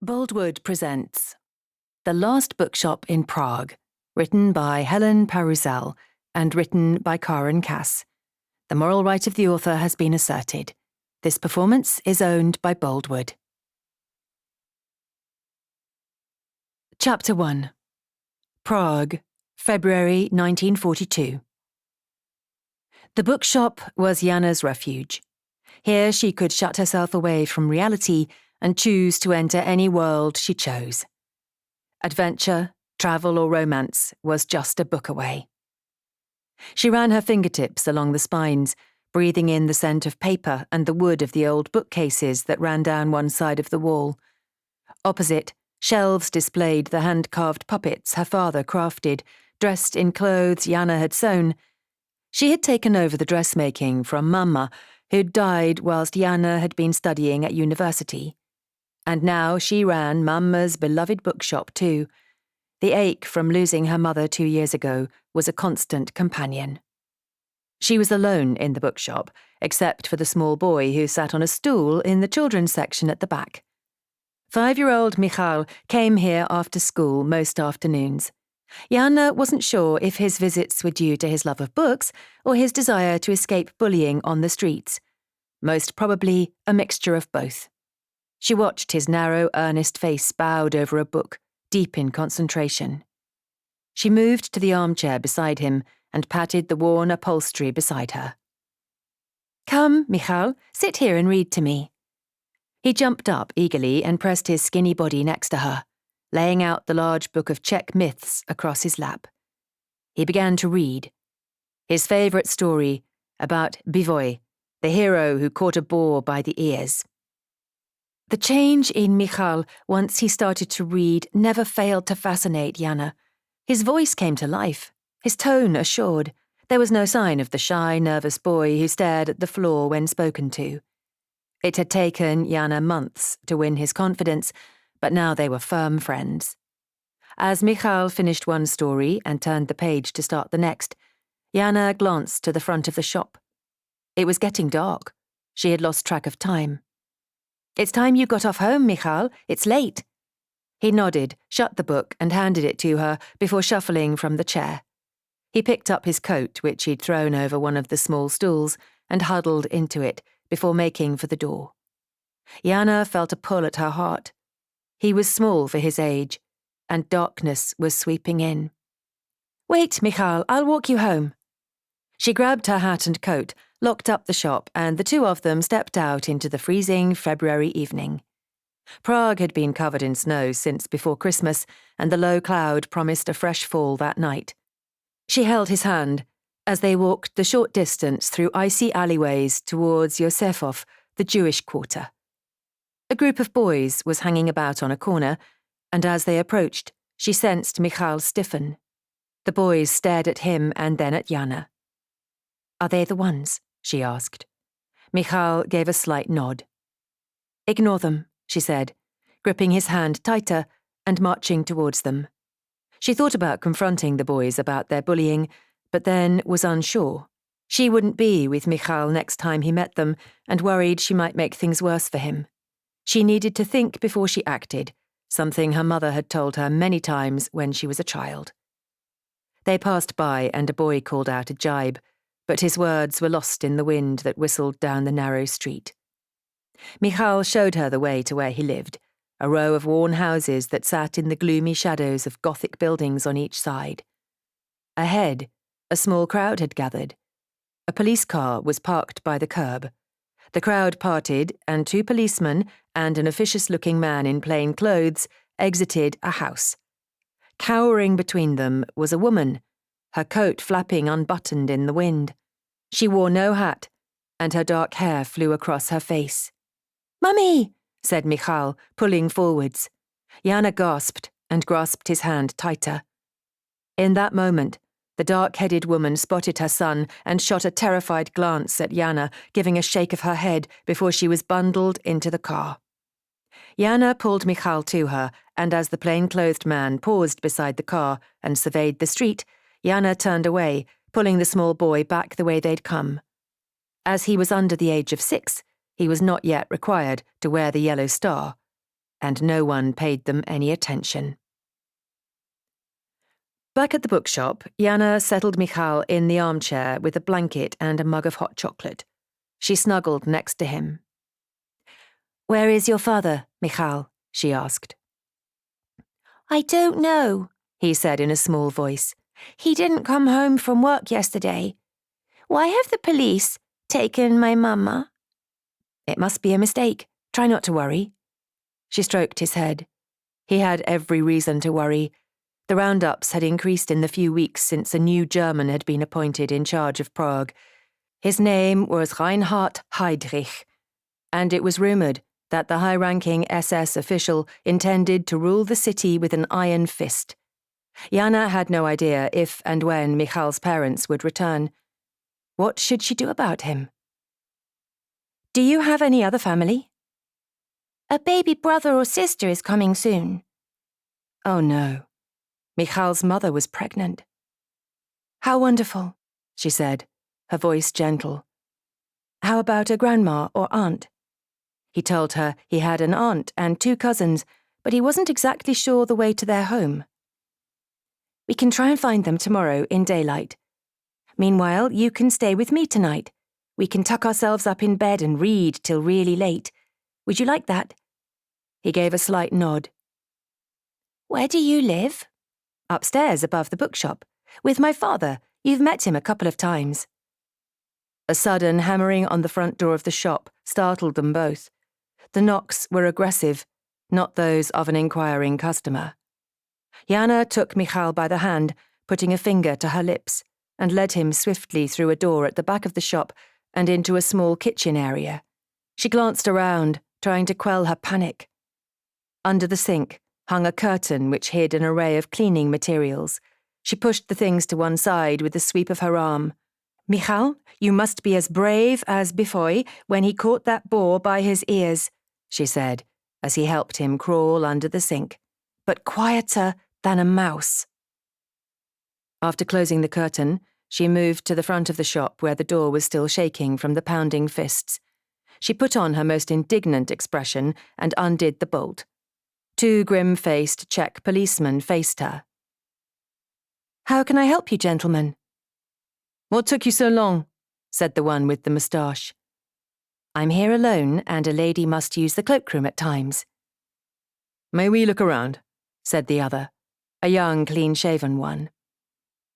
Boldwood presents The Last Bookshop in Prague, written by Helen Parusel and written by Karen Cass. The moral right of the author has been asserted. This performance is owned by Boldwood. Chapter 1. Prague, February 1942. The bookshop was Jana's refuge. Here she could shut herself away from reality and choose to enter any world she chose. Adventure, travel or romance was just a book away. She ran her fingertips along the spines, breathing in the scent of paper and the wood of the old bookcases that ran down one side of the wall. Opposite, shelves displayed the hand-carved puppets her father crafted, dressed in clothes Jana had sewn. She had taken over the dressmaking from Mama, who'd died whilst Jana had been studying at university. And now she ran Mama's beloved bookshop too. The ache from losing her mother 2 years ago was a constant companion. She was alone in the bookshop, except for the small boy who sat on a stool in the children's section at the back. 5-year-old Michal came here after school most afternoons. Jana wasn't sure if his visits were due to his love of books or his desire to escape bullying on the streets. Most probably a mixture of both. She watched his narrow, earnest face bowed over a book, deep in concentration. She moved to the armchair beside him and patted the worn upholstery beside her. "Come, Michal, sit here and read to me." He jumped up eagerly and pressed his skinny body next to her, laying out the large book of Czech myths across his lap. He began to read. His favourite story about Bivoy, the hero who caught a boar by the ears. The change in Michal once he started to read never failed to fascinate Jana. His voice came to life, his tone assured. There was no sign of the shy, nervous boy who stared at the floor when spoken to. It had taken Jana months to win his confidence, but now they were firm friends. As Michal finished one story and turned the page to start the next, Jana glanced to the front of the shop. It was getting dark. She had lost track of time. "It's time you got off home, Michal. It's late." He nodded, shut the book and handed it to her before shuffling from the chair. He picked up his coat, which he'd thrown over one of the small stools, and huddled into it before making for the door. Jana felt a pull at her heart. He was small for his age, and darkness was sweeping in. "Wait, Michal, I'll walk you home." She grabbed her hat and coat, locked up the shop, and the two of them stepped out into the freezing February evening. Prague had been covered in snow since before Christmas, and the low cloud promised a fresh fall that night. She held his hand as they walked the short distance through icy alleyways towards Yosefov, the Jewish quarter. A group of boys was hanging about on a corner, and as they approached, she sensed Michal stiffen. The boys stared at him and then at Jana. "Are they the ones?" she asked. Michal gave a slight nod. "Ignore them," she said, gripping his hand tighter and marching towards them. She thought about confronting the boys about their bullying, but then was unsure. She wouldn't be with Michal next time he met them and worried she might make things worse for him. She needed to think before she acted, something her mother had told her many times when she was a child. They passed by and a boy called out a jibe, but his words were lost in the wind that whistled down the narrow street. Michal showed her the way to where he lived, a row of worn houses that sat in the gloomy shadows of Gothic buildings on each side. Ahead, a small crowd had gathered. A police car was parked by the curb. The crowd parted, and 2 policemen and an officious-looking man in plain clothes exited a house. Cowering between them was a woman, her coat flapping unbuttoned in the wind. She wore no hat, and her dark hair flew across her face. "Mummy!" said Michal, pulling forwards. Jana gasped and grasped his hand tighter. In that moment, the dark-headed woman spotted her son and shot a terrified glance at Jana, giving a shake of her head before she was bundled into the car. Jana pulled Michal to her, and as the plain-clothed man paused beside the car and surveyed the street, Jana turned away, pulling the small boy back the way they'd come. As he was under the age of 6, he was not yet required to wear the yellow star. and no one paid them any attention. Back at the bookshop, Jana settled Michal in the armchair with a blanket and a mug of hot chocolate. She snuggled next to him. "Where is your father, Michal?" she asked. "I don't know," he said in a small voice. "He didn't come home from work yesterday. Why have the police taken my mama?" "It must be a mistake. Try not to worry." She stroked his head. He had every reason to worry. The roundups had increased in the few weeks since a new German had been appointed in charge of Prague. His name was Reinhard Heydrich, and it was rumoured that the high-ranking SS official intended to rule the city with an iron fist. Jana had no idea if and when Michal's parents would return. What should she do about him? "Do you have any other family?" "A baby brother or sister is coming soon." Oh no. Michal's mother was pregnant. "How wonderful," she said, her voice gentle. "How about a grandma or aunt?" He told her he had an aunt and 2 cousins, but he wasn't exactly sure the way to their home. "We can try and find them tomorrow in daylight. Meanwhile, you can stay with me tonight. We can tuck ourselves up in bed and read till really late. Would you like that?" He gave a slight nod. "Where do you live?" "Upstairs above the bookshop. With my father. You've met him a couple of times." A sudden hammering on the front door of the shop startled them both. The knocks were aggressive, not those of an inquiring customer. Jana took Michal by the hand, putting a finger to her lips, and led him swiftly through a door at the back of the shop and into a small kitchen area. She glanced around, trying to quell her panic. Under the sink hung a curtain which hid an array of cleaning materials. She pushed the things to one side with a sweep of her arm. "Michal, you must be as brave as Bifoy when he caught that boar by his ears," she said, as he helped him crawl under the sink, "but quieter than a mouse." After closing the curtain, she moved to the front of the shop where the door was still shaking from the pounding fists. She put on her most indignant expression and undid the bolt. 2 grim-faced Czech policemen faced her. "How can I help you, gentlemen?" "What took you so long?" said the one with the moustache. "I'm here alone, and a lady must use the cloakroom at times." "May we look around?" said the other, a young, clean-shaven one.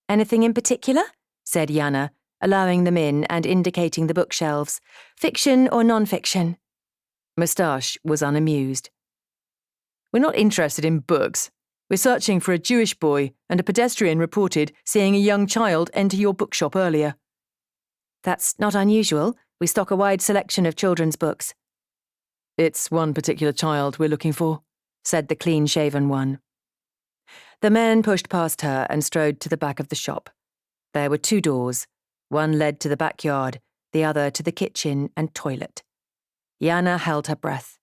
"Anything in particular?" said Jana, allowing them in and indicating the bookshelves. "Fiction or non-fiction?" Moustache was unamused. "We're not interested in books. We're searching for a Jewish boy, and a pedestrian reported seeing a young child enter your bookshop earlier." "That's not unusual. We stock a wide selection of children's books." "It's one particular child we're looking for," said the clean-shaven one. The men pushed past her and strode to the back of the shop. There were 2 doors. One led to the backyard, the other to the kitchen and toilet. Jana held her breath.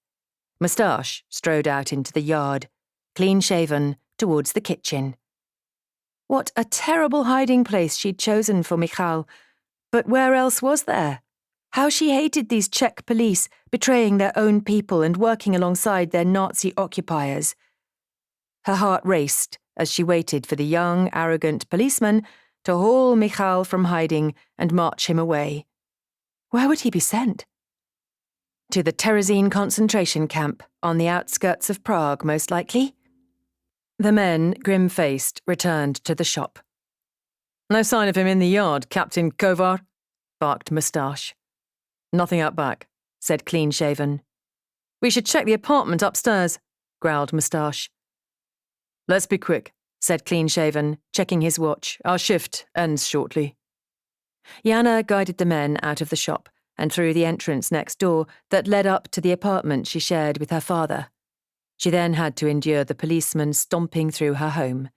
Moustache strode out into the yard, clean-shaven, towards the kitchen. What a terrible hiding place she'd chosen for Michal. But where else was there? How she hated these Czech police, betraying their own people and working alongside their Nazi occupiers. Her heart raced as she waited for the young, arrogant policeman to haul Michal from hiding and march him away. Where would he be sent? To the Terezín concentration camp, on the outskirts of Prague, most likely. The men, grim-faced, returned to the shop. "No sign of him in the yard, Captain Covert," barked Moustache. "Nothing out back," said Clean-Shaven. "We should check the apartment upstairs," growled Moustache. "Let's be quick," said Clean-Shaven, checking his watch. "Our shift ends shortly." Jana guided the men out of the shop and through the entrance next door that led up to the apartment she shared with her father. She then had to endure the policeman stomping through her home.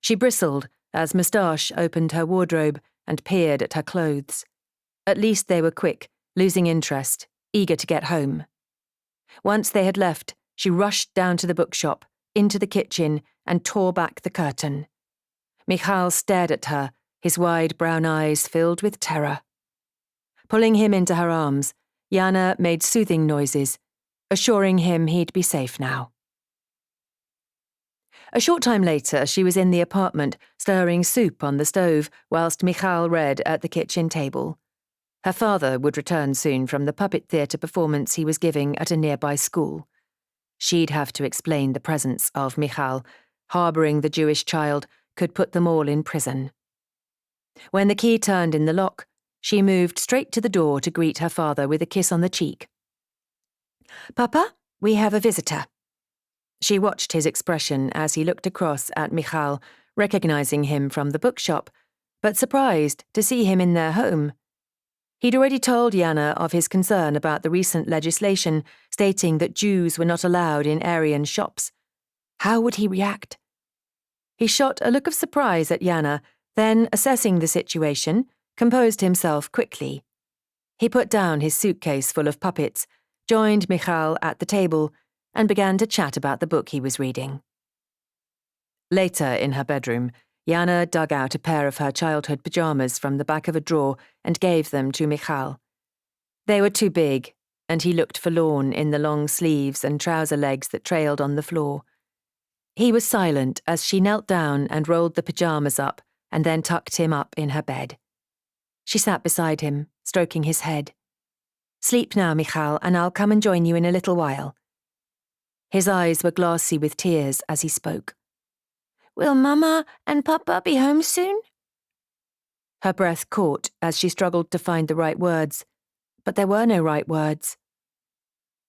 She bristled as Moustache opened her wardrobe and peered at her clothes. At least they were quick, losing interest, eager to get home. Once they had left, she rushed down to the bookshop, into the kitchen, and tore back the curtain. Michal stared at her, his wide brown eyes filled with terror. Pulling him into her arms, Jana made soothing noises, assuring him he'd be safe now. A short time later, she was in the apartment, stirring soup on the stove, whilst Michal read at the kitchen table. Her father would return soon from the puppet theatre performance he was giving at a nearby school. She'd have to explain the presence of Michal. Harbouring the Jewish child could put them all in prison. When the key turned in the lock, she moved straight to the door to greet her father with a kiss on the cheek. "Papa, we have a visitor." She watched his expression as he looked across at Michal, recognising him from the bookshop, but surprised to see him in their home. He'd already told Jana of his concern about the recent legislation stating that Jews were not allowed in Aryan shops. How would he react? He shot a look of surprise at Jana, then, assessing the situation, composed himself quickly. He put down his suitcase full of puppets, joined Michal at the table, and began to chat about the book he was reading. Later, in her bedroom, Jana dug out a pair of her childhood pyjamas from the back of a drawer and gave them to Michal. They were too big, and he looked forlorn in the long sleeves and trouser legs that trailed on the floor. He was silent as she knelt down and rolled the pyjamas up and then tucked him up in her bed. She sat beside him, stroking his head. "Sleep now, Michal, and I'll come and join you in a little while." His eyes were glassy with tears as he spoke. "Will Mama and Papa be home soon?" Her breath caught as she struggled to find the right words, but there were no right words.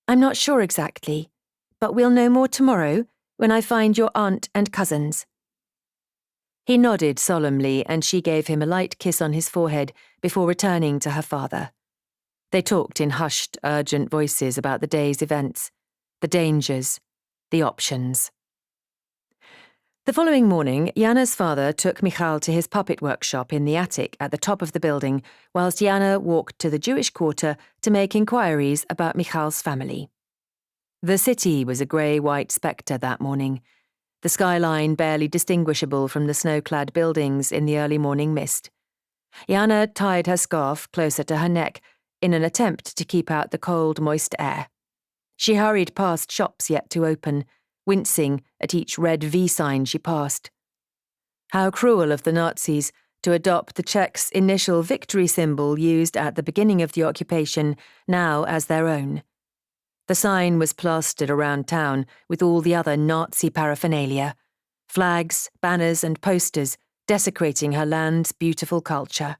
"I'm not sure exactly, but we'll know more tomorrow when I find your aunt and cousins." He nodded solemnly, and she gave him a light kiss on his forehead before returning to her father. They talked in hushed, urgent voices about the day's events, the dangers, the options. The following morning, Jana's father took Michal to his puppet workshop in the attic at the top of the building, whilst Jana walked to the Jewish quarter to make inquiries about Michal's family. The city was a grey-white spectre that morning, the skyline barely distinguishable from the snow-clad buildings in the early morning mist. Jana tied her scarf closer to her neck in an attempt to keep out the cold, moist air. She hurried past shops yet to open, wincing at each red V sign she passed. How cruel of the Nazis to adopt the Czechs' initial victory symbol used at the beginning of the occupation now as their own. The sign was plastered around town with all the other Nazi paraphernalia, flags, banners and posters desecrating her land's beautiful culture.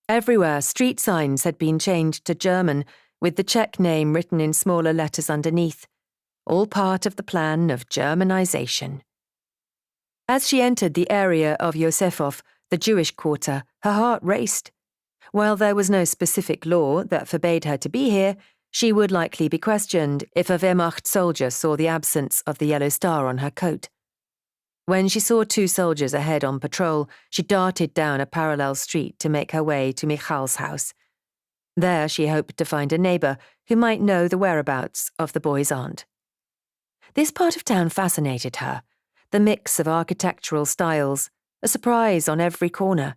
Everywhere, street signs had been changed to German, with the Czech name written in smaller letters underneath, all part of the plan of Germanization. As she entered the area of Josefov, the Jewish quarter, her heart raced. While there was no specific law that forbade her to be here, she would likely be questioned if a Wehrmacht soldier saw the absence of the yellow star on her coat. When she saw 2 soldiers ahead on patrol, she darted down a parallel street to make her way to Michal's house. There she hoped to find a neighbour who might know the whereabouts of the boy's aunt. This part of town fascinated her, the mix of architectural styles, a surprise on every corner.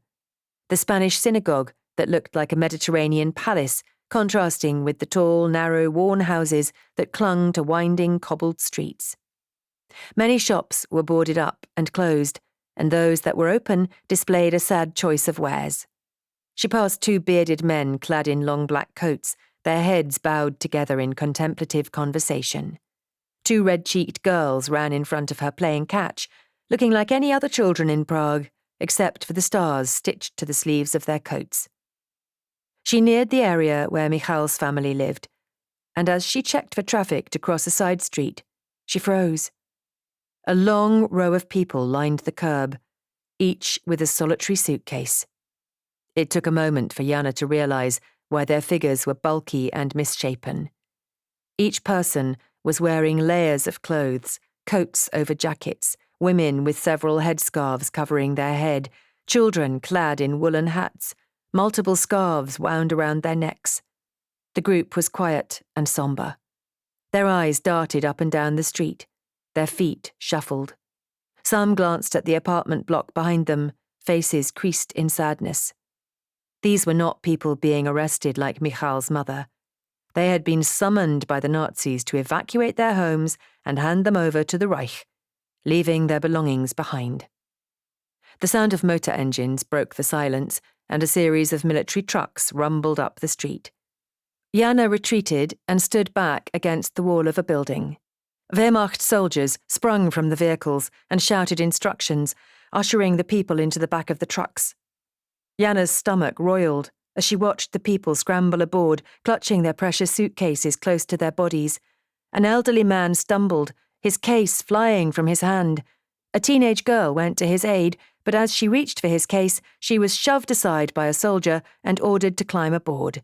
The Spanish synagogue that looked like a Mediterranean palace, contrasting with the tall, narrow, worn houses that clung to winding, cobbled streets. Many shops were boarded up and closed, and those that were open displayed a sad choice of wares. She passed 2 bearded men clad in long black coats, their heads bowed together in contemplative conversation. 2 red-cheeked girls ran in front of her playing catch, looking like any other children in Prague, except for the stars stitched to the sleeves of their coats. She neared the area where Michal's family lived, and as she checked for traffic to cross a side street, she froze. A long row of people lined the curb, each with a solitary suitcase. It took a moment for Jana to realise why their figures were bulky and misshapen. Each person was wearing layers of clothes, coats over jackets, women with several headscarves covering their head, children clad in woolen hats, multiple scarves wound around their necks. The group was quiet and sombre. Their eyes darted up and down the street, their feet shuffled. Some glanced at the apartment block behind them, faces creased in sadness. These were not people being arrested like Michal's mother. They had been summoned by the Nazis to evacuate their homes and hand them over to the Reich, leaving their belongings behind. The sound of motor engines broke the silence, and a series of military trucks rumbled up the street. Jana retreated and stood back against the wall of a building. Wehrmacht soldiers sprung from the vehicles and shouted instructions, ushering the people into the back of the trucks. Jana's stomach roiled as she watched the people scramble aboard, clutching their precious suitcases close to their bodies. An elderly man stumbled, his case flying from his hand. A teenage girl went to his aid, but as she reached for his case, she was shoved aside by a soldier and ordered to climb aboard.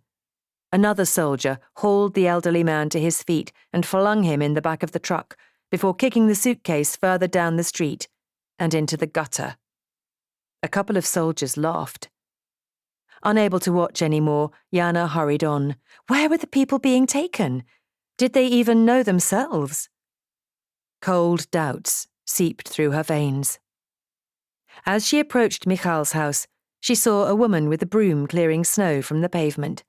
Another soldier hauled the elderly man to his feet and flung him in the back of the truck before kicking the suitcase further down the street and into the gutter. A couple of soldiers laughed. Unable to watch anymore, Jana hurried on. Where were the people being taken? Did they even know themselves? Cold doubts seeped through her veins. As she approached Michal's house, she saw a woman with a broom clearing snow from the pavement.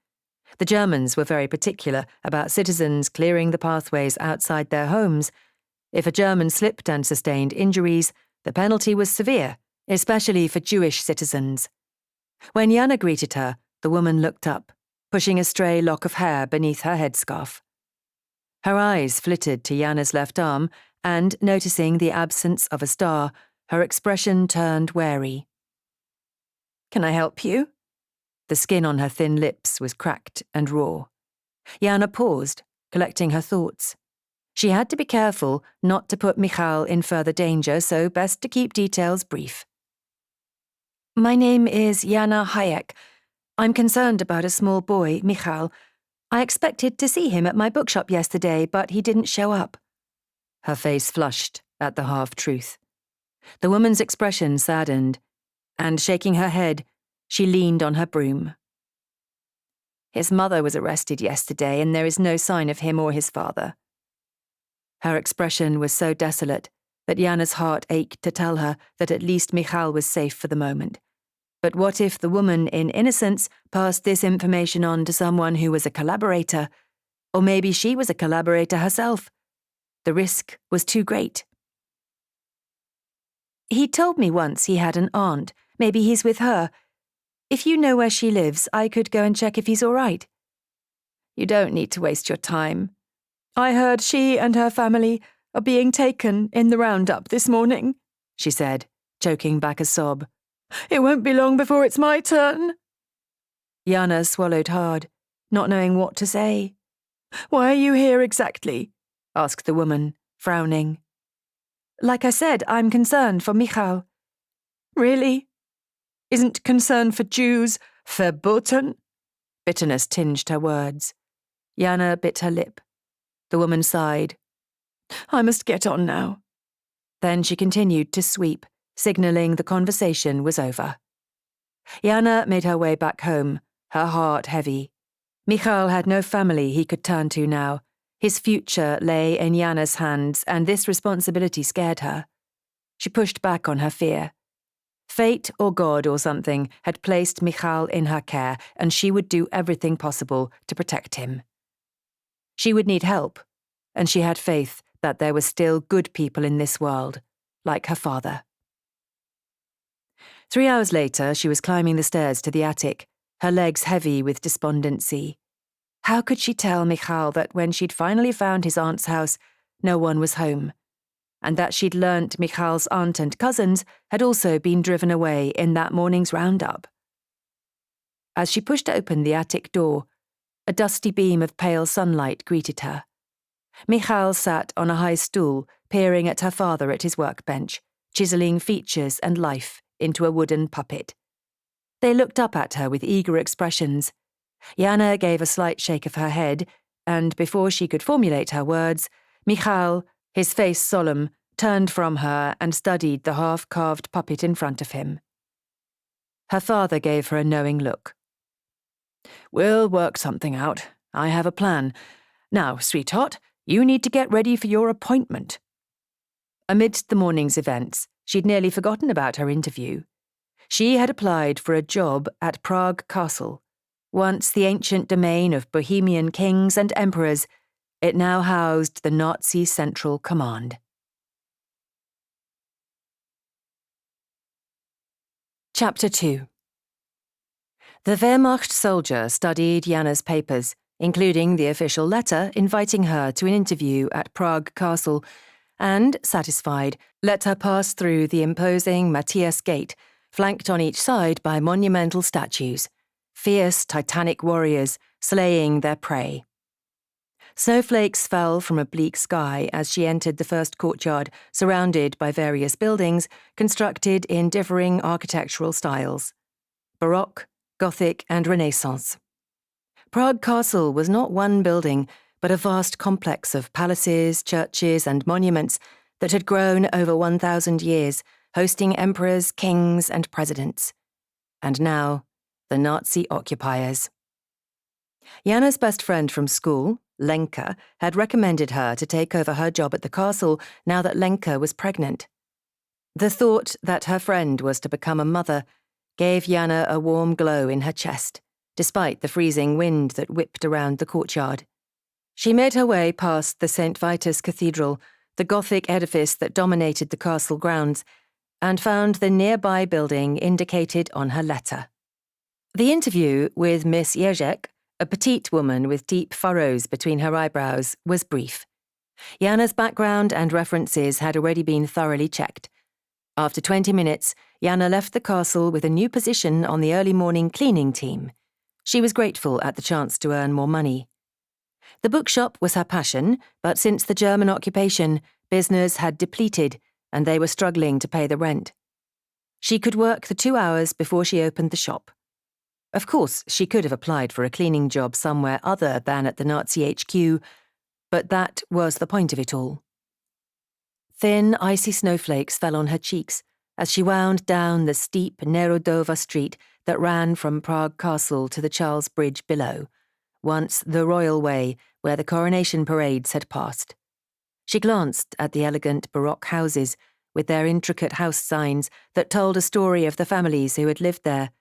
The Germans were very particular about citizens clearing the pathways outside their homes. If a German slipped and sustained injuries, the penalty was severe, especially for Jewish citizens. When Jana greeted her, the woman looked up, pushing a stray lock of hair beneath her headscarf. Her eyes flitted to Jana's left arm, and, noticing the absence of a star, her expression turned wary. "Can I help you?" The skin on her thin lips was cracked and raw. Jana paused, collecting her thoughts. She had to be careful not to put Michal in further danger, so best to keep details brief. "My name is Jana Hayek. I'm concerned about a small boy, Michal. I expected to see him at my bookshop yesterday, but he didn't show up." Her face flushed at the half-truth. The woman's expression saddened, and shaking her head, she leaned on her broom. "His mother was arrested yesterday, and there is no sign of him or his father." Her expression was so desolate that Jana's heart ached to tell her that at least Michal was safe for the moment. But what if the woman, in innocence, passed this information on to someone who was a collaborator? Or maybe she was a collaborator herself. The risk was too great. "He told me once he had an aunt. Maybe he's with her. If you know where she lives, I could go and check if he's all right." "You don't need to waste your time. I heard she and her family are being taken in the roundup this morning," she said, choking back a sob. "It won't be long before it's my turn." Jana swallowed hard, not knowing what to say. "Why are you here exactly?" asked the woman, frowning. "Like I said, I'm concerned for Michal." "Really? Isn't concern for Jews verboten?" Bitterness tinged her words. Jana bit her lip. The woman sighed. "I must get on now." Then she continued to sweep, signalling the conversation was over. Jana made her way back home, her heart heavy. Michal had no family he could turn to now. His future lay in Jana's hands, and this responsibility scared her. She pushed back on her fear. Fate or God or something had placed Michal in her care, and she would do everything possible to protect him. She would need help, and she had faith that there were still good people in this world, like her father. 3 hours later, she was climbing the stairs to the attic, her legs heavy with despondency. How could she tell Michal that when she'd finally found his aunt's house, no one was home, and that she'd learnt Michal's aunt and cousins had also been driven away in that morning's roundup? As she pushed open the attic door, a dusty beam of pale sunlight greeted her. Michal sat on a high stool, peering at her father at his workbench, chiselling features and life into a wooden puppet. They looked up at her with eager expressions. Jana gave a slight shake of her head, and before she could formulate her words, Michal, his face solemn, turned from her and studied the half-carved puppet in front of him. Her father gave her a knowing look. "We'll work something out. I have a plan. Now, sweetheart, you need to get ready for your appointment." Amidst the morning's events, she'd nearly forgotten about her interview. She had applied for a job at Prague Castle. Once the ancient domain of Bohemian kings and emperors, it now housed the Nazi Central Command. Chapter 2. The Wehrmacht soldier studied Jana's papers, including the official letter inviting her to an interview at Prague Castle, and, satisfied, let her pass through the imposing Matthias Gate, flanked on each side by monumental statues, fierce titanic warriors slaying their prey. Snowflakes fell from a bleak sky as she entered the first courtyard, surrounded by various buildings constructed in differing architectural styles: Baroque, Gothic, and Renaissance. Prague Castle was not one building, but a vast complex of palaces, churches, and monuments that had grown over 1,000 years, hosting emperors, kings, and presidents. And now, the Nazi occupiers. Jana's best friend from school, Lenka, had recommended her to take over her job at the castle now that Lenka was pregnant. The thought that her friend was to become a mother gave Jana a warm glow in her chest, despite the freezing wind that whipped around the courtyard. She made her way past the St. Vitus Cathedral, the Gothic edifice that dominated the castle grounds, and found the nearby building indicated on her letter. The interview with Miss Ježek, a petite woman with deep furrows between her eyebrows, was brief. Jana's background and references had already been thoroughly checked. After 20 minutes, Jana left the castle with a new position on the early morning cleaning team. She was grateful at the chance to earn more money. The bookshop was her passion, but since the German occupation, business had depleted and they were struggling to pay the rent. She could work the 2 hours before she opened the shop. Of course, she could have applied for a cleaning job somewhere other than at the Nazi HQ, but that was the point of it all. Thin, icy snowflakes fell on her cheeks as she wound down the steep Nerodova street that ran from Prague Castle to the Charles Bridge below, once the royal way where the coronation parades had passed. She glanced at the elegant Baroque houses with their intricate house signs that told a story of the families who had lived there.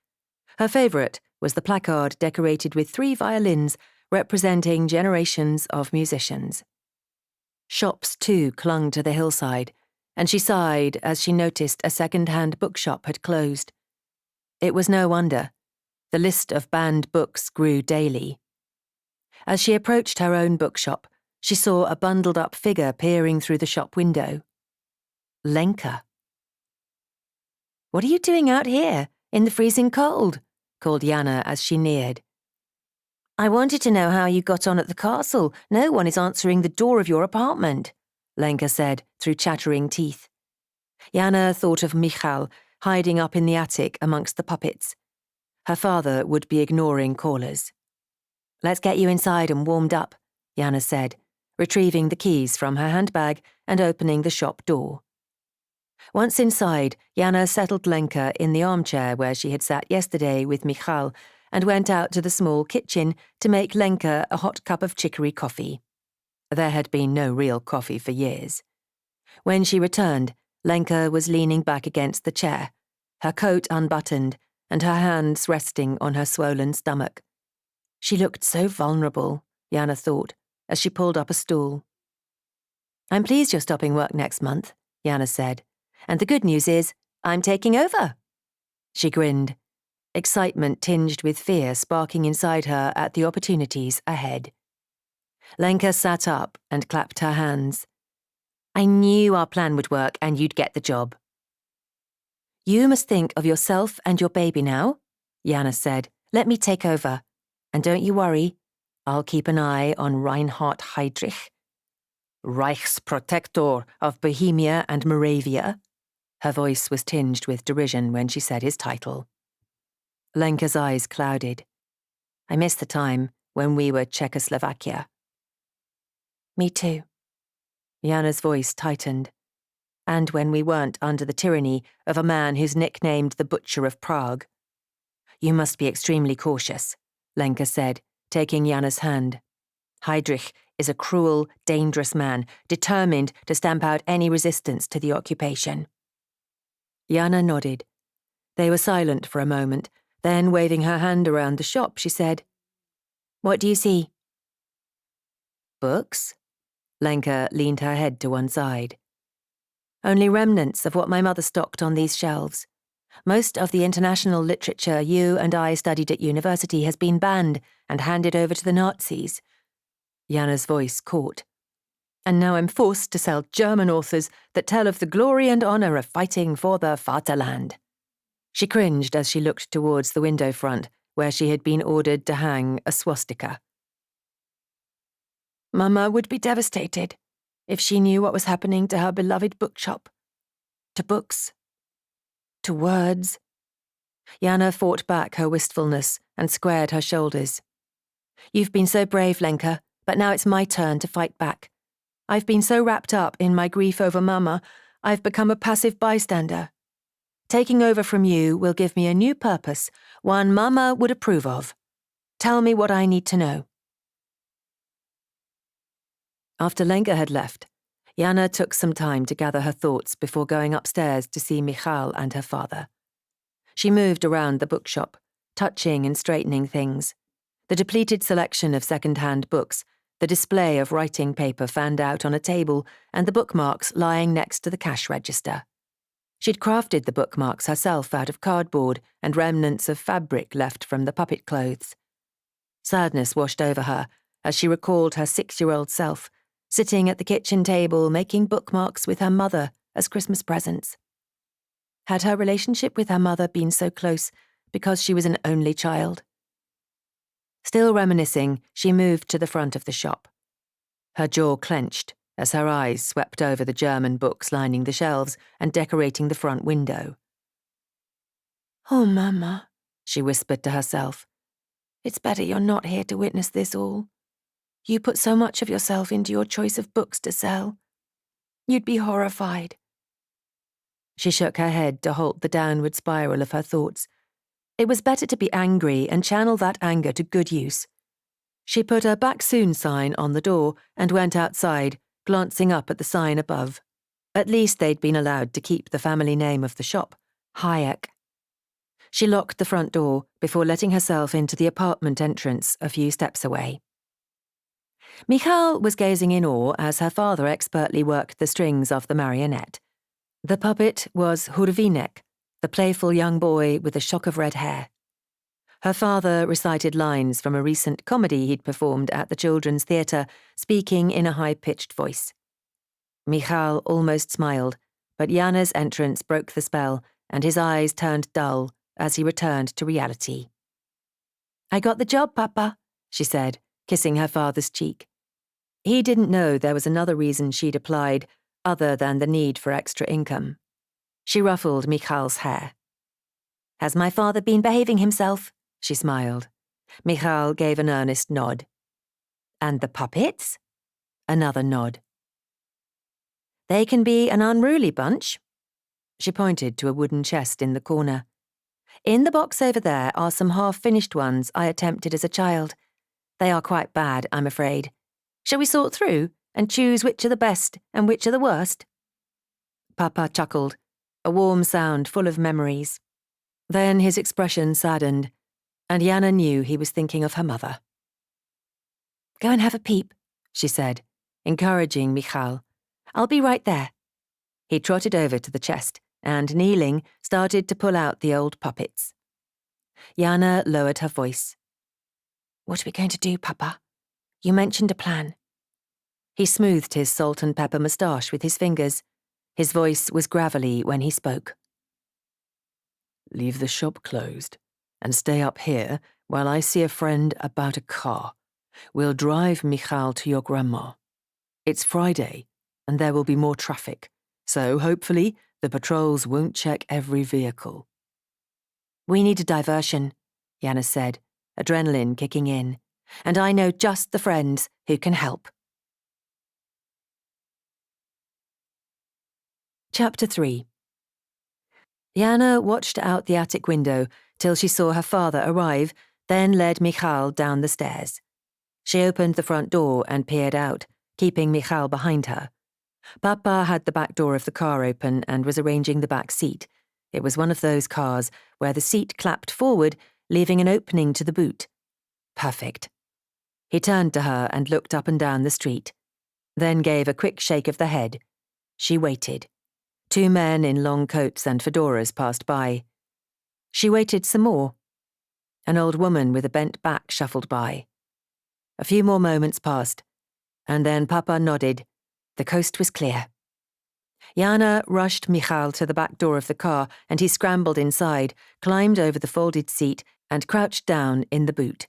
Her favourite was the placard decorated with 3 violins representing generations of musicians. Shops, too, clung to the hillside, and she sighed as she noticed a second-hand bookshop had closed. It was no wonder. The list of banned books grew daily. As she approached her own bookshop, she saw a bundled-up figure peering through the shop window. Lenka. "What are you doing out here, in the freezing cold?" called Jana as she neared. "I wanted to know how you got on at the castle. No one is answering the door of your apartment," Lenka said through chattering teeth. Jana thought of Michal hiding up in the attic amongst the puppets. Her father would be ignoring callers. "Let's get you inside and warmed up," Jana said, retrieving the keys from her handbag and opening the shop door. Once inside, Jana settled Lenka in the armchair where she had sat yesterday with Michal and went out to the small kitchen to make Lenka a hot cup of chicory coffee. There had been no real coffee for years. When she returned, Lenka was leaning back against the chair, her coat unbuttoned and her hands resting on her swollen stomach. She looked so vulnerable, Jana thought, as she pulled up a stool. "I'm pleased you're stopping work next month," Jana said. "And the good news is, I'm taking over." She grinned, excitement tinged with fear sparking inside her at the opportunities ahead. Lenka sat up and clapped her hands. "I knew our plan would work and you'd get the job." "You must think of yourself and your baby now," Jana said. "Let me take over. And don't you worry, I'll keep an eye on Reinhard Heydrich, Reichsprotector of Bohemia and Moravia." Her voice was tinged with derision when she said his title. Lenka's eyes clouded. "I miss the time when we were Czechoslovakia." "Me too." Jana's voice tightened. "And when we weren't under the tyranny of a man who's nicknamed the Butcher of Prague." "You must be extremely cautious," Lenka said, taking Jana's hand. "Heydrich is a cruel, dangerous man, determined to stamp out any resistance to the occupation." Jana nodded. They were silent for a moment, then waving her hand around the shop, she said, "What do you see?" "Books?" Lenka leaned her head to one side. "Only remnants of what my mother stocked on these shelves. Most of the international literature you and I studied at university has been banned and handed over to the Nazis. Jana's voice caught. And now I'm forced to sell German authors that tell of the glory and honour of fighting for the Vaterland. She cringed as she looked towards the window front, where she had been ordered to hang a swastika. Mama would be devastated if she knew what was happening to her beloved bookshop. To books. To words. Jana fought back her wistfulness and squared her shoulders. You've been so brave, Lenka, but now it's my turn to fight back. I've been so wrapped up in my grief over Mama, I've become a passive bystander. Taking over from you will give me a new purpose, one Mama would approve of. Tell me what I need to know. After Lenka had left, Jana took some time to gather her thoughts before going upstairs to see Michal and her father. She moved around the bookshop, touching and straightening things. The depleted selection of second-hand books, the display of writing paper fanned out on a table, and the bookmarks lying next to the cash register. She'd crafted the bookmarks herself out of cardboard and remnants of fabric left from the puppet clothes. Sadness washed over her as she recalled her 6-year-old self, sitting at the kitchen table making bookmarks with her mother as Christmas presents. Had her relationship with her mother been so close because she was an only child? Still reminiscing, she moved to the front of the shop. Her jaw clenched as her eyes swept over the German books lining the shelves and decorating the front window. "Oh, Mama," she whispered to herself. "It's better you're not here to witness this all. You put so much of yourself into your choice of books to sell. You'd be horrified." She shook her head to halt the downward spiral of her thoughts. It was better to be angry and channel that anger to good use. She put her "back soon" sign on the door and went outside, glancing up at the sign above. At least they'd been allowed to keep the family name of the shop, Hayek. She locked the front door before letting herself into the apartment entrance a few steps away. Michal was gazing in awe as her father expertly worked the strings of the marionette. The puppet was Hurvinek, the playful young boy with a shock of red hair. Her father recited lines from a recent comedy he'd performed at the Children's Theatre, speaking in a high-pitched voice. Michal almost smiled, but Jana's entrance broke the spell, and his eyes turned dull as he returned to reality. "I got the job, Papa," she said, kissing her father's cheek. He didn't know there was another reason she'd applied, other than the need for extra income. She ruffled Michal's hair. "Has my father been behaving himself?" she smiled. Michal gave an earnest nod. "And the puppets?" Another nod. "They can be an unruly bunch." She pointed to a wooden chest in the corner. "In the box over there are some half-finished ones I attempted as a child. They are quite bad, I'm afraid. Shall we sort through and choose which are the best and which are the worst?" Papa chuckled, a warm sound full of memories. Then his expression saddened, and Jana knew he was thinking of her mother. "Go and have a peep," she said, encouraging Michal. "I'll be right there." He trotted over to the chest and, kneeling, started to pull out the old puppets. Jana lowered her voice. "What are we going to do, Papa? You mentioned a plan." He smoothed his salt and pepper moustache with his fingers. His voice was gravelly when he spoke. "Leave the shop closed and stay up here while I see a friend about a car. We'll drive Michal to your grandma. It's Friday, and there will be more traffic, so hopefully the patrols won't check every vehicle." "We need a diversion," Jana said, adrenaline kicking in. "And I know just the friends who can help." Chapter 3. Jana watched out the attic window till she saw her father arrive, then led Michal down the stairs. She opened the front door and peered out, keeping Michal behind her. Papa had the back door of the car open and was arranging the back seat. It was one of those cars where the seat clapped forward, leaving an opening to the boot. Perfect. He turned to her and looked up and down the street, then gave a quick shake of the head. She waited. 2 men in long coats and fedoras passed by. She waited some more. An old woman with a bent back shuffled by. A few more moments passed, and then Papa nodded. The coast was clear. Jana rushed Michal to the back door of the car, and he scrambled inside, climbed over the folded seat, and crouched down in the boot.